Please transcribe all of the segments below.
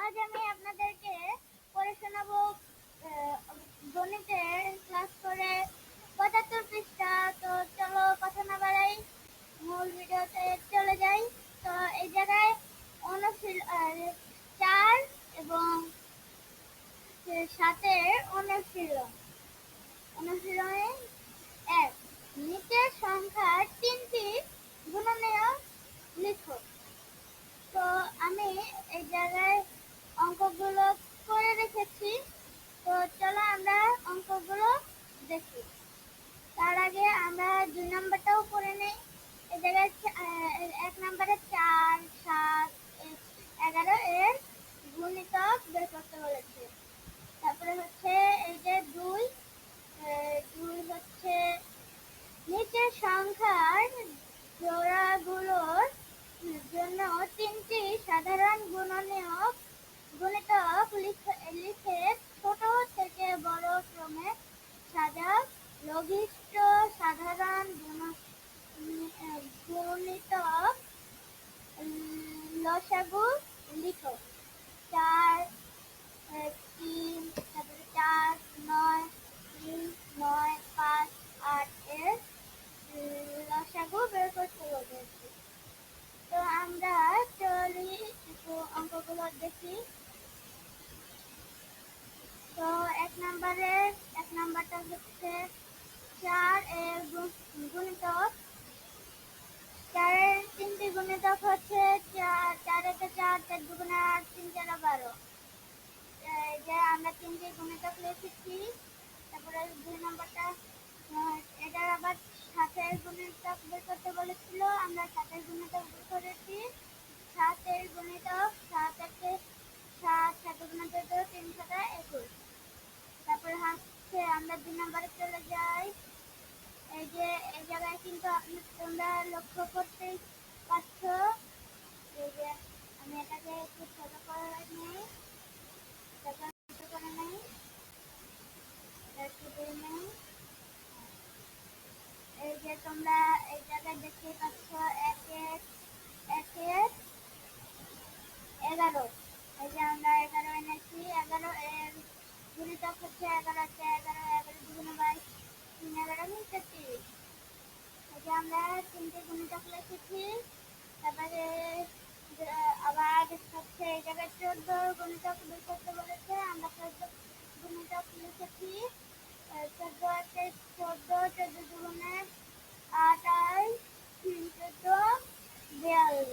আজ আমি আপনাদেরকে পড়ে শোনাবো গণিতের ক্লাস করে ৭৫ পৃষ্ঠা। তো চলো কথা না বাড়াই, মূল ভিডিওতে চলে যাই। তো এই জায়গায় চার এবং সাতের অনুশীলনে এক, নিচের সংখ্যার তিনটি গুণনীয় লিখো। তো আমি এই জায়গায় অঙ্কগুলো করে রেখেছি। তো চলো আমরা অঙ্কগুলো দেখি। তার আগে আমরা ২ নম্বরটাও করে নেই। এই জায়গায় ১ নম্বরে ৪, ৭, ১১ এর গুণিতক বের করতে বলেছে। তারপরে হচ্ছে এই যে ২ হচ্ছে নিচের সংখ্যার জোড়াগুলোর জন্য তিনটি সাধারণ গুণিতক লিখে ছোট থেকে বড় ক্রমে সাজাও। লঘিষ্ঠ সাধারণ গুণিতক লসাগু লিখো। ৪, ৩, তারপরে ৪, ৯, ৩, ৯, ৫, ৮ এর লসাগু বের করতে বলেছি। তো আমরা চলি একটু অঙ্কগুলো দেখি। তো ১ নাম্বারটা হচ্ছে ৪ এর গুণিতক। ৪ এর তিনটি গুণিতক হচ্ছে ৪ একে ৪, ৪ দুগুণে ৮, ৩ চারে ১২। এই যে আমরা তিনটি গুণিতক লিখেছি। তারপরে ২ নম্বরটা এটার আবার ৭ এর গুণিতক বের করতে বলেছিল, আমরা ৭ এর গুণিতক বের করেছি। ৭ এর গুণিতক ৭ একে ৭, ৭ দুগুণে ১৪, ৩ সাতে ২১। তারপরে হচ্ছে আমরা ২ নম্বরে চলে যাই। এই যে এই জায়গায় কিন্তু তোমরা লক্ষ্য করতেই পারছো। এই যে আমি এটাকে একটু ছোট করে নেই, করে নেই, একটু দিয়ে নেই। এই যে তোমরা এই জায়গায় দেখতে পাচ্ছ ১ এর ১১। এই যে আমরা ১১ এনেছি। ১১ এর গুণিতক হচ্ছে ১১ আছে ১১, ১১ দুগুণে ২২, ৩ ১১ ৩৩। এই যে আমরা তিনটে গুণিতক লিখেছি। তারপরে আবার হচ্ছে এই জায়গায় ১৪ গুণিতক বের করতে বলেছে, আমরা ১৪ গুণিতক লিখেছি। ১৪ আছে ১৪, ১৪ দুগুণে ২৮, ৩ ১৪ ৪২।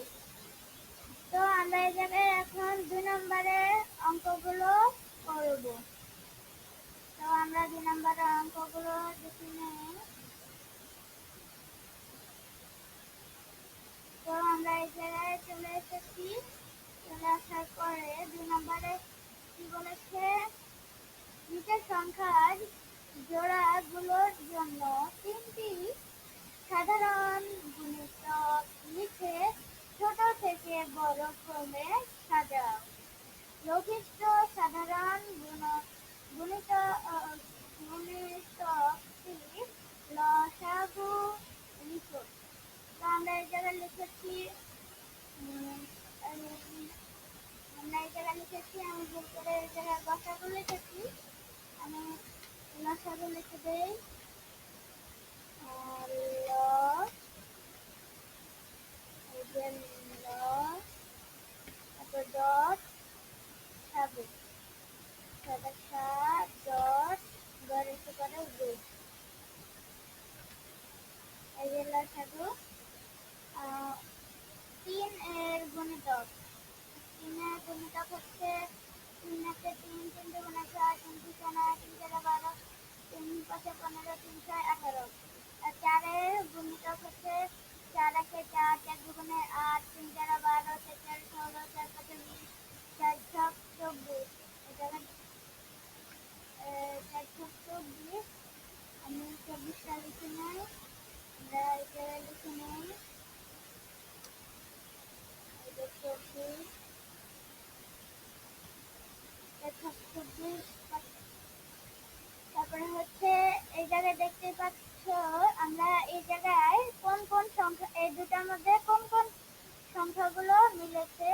তো আমরা এই জায়গায় এখন ২ নম্বরের অঙ্কগুলো করব। তো আমরা ২ নম্বরের অঙ্কগুলো দেখে নেই। তো আমরা এই জায়গায় চলে এসেছি। চলে আসার পরে ২ নম্বরে কি বলেছে, নিচের সংখ্যার জোড়াগুলোর জন্য তিনটি সাধারণ গুণিতক লিখে ছোট থেকে বড় ক্রমে সাজাও। লঘিষ্ঠ সাধারণ গুণিতকটি লসাগু লিখো। তো আমরা এই জায়গায় লিখেছি, আমি ভুল করে এই জায়গায় লসাগু লিখেছি। আমি লসাগু লিখে দেই। তারপর ডট সাগু, ডট গড়েছে করে দুই। এই যে লসাগু ৩ এর গুণিতক। ৩ এর গুণিতক হচ্ছে ৩ একে ৩, ৩ দুগুণে ৬, ৩ তিরিকে ৯, ৩ চারে ১২, ৩ পাঁচে ১৫, ৩ ছয় ১৮। আর ৪ এর গুণিতক হচ্ছে ৪ একে ৪, ৪ দুগুণে ৮, ৩ চারে ১২, ৪ চারে ১৬, ৪ পাঁচে ২০, ৪ ছক ২৪। এটা ৪ ছক ২৪। আমি ২৪টা লিখে নেই। আমরা এই জায়গায় লিখে নেই ২৪, ২৪। তারপরে হচ্ছে এই জায়গায় দেখতে পাচ্ছ আমরা এই জায়গায় কোন কোন সংখ্যা, এই দুটার মধ্যে কোন কোন সংখ্যাগুলো মিলেছে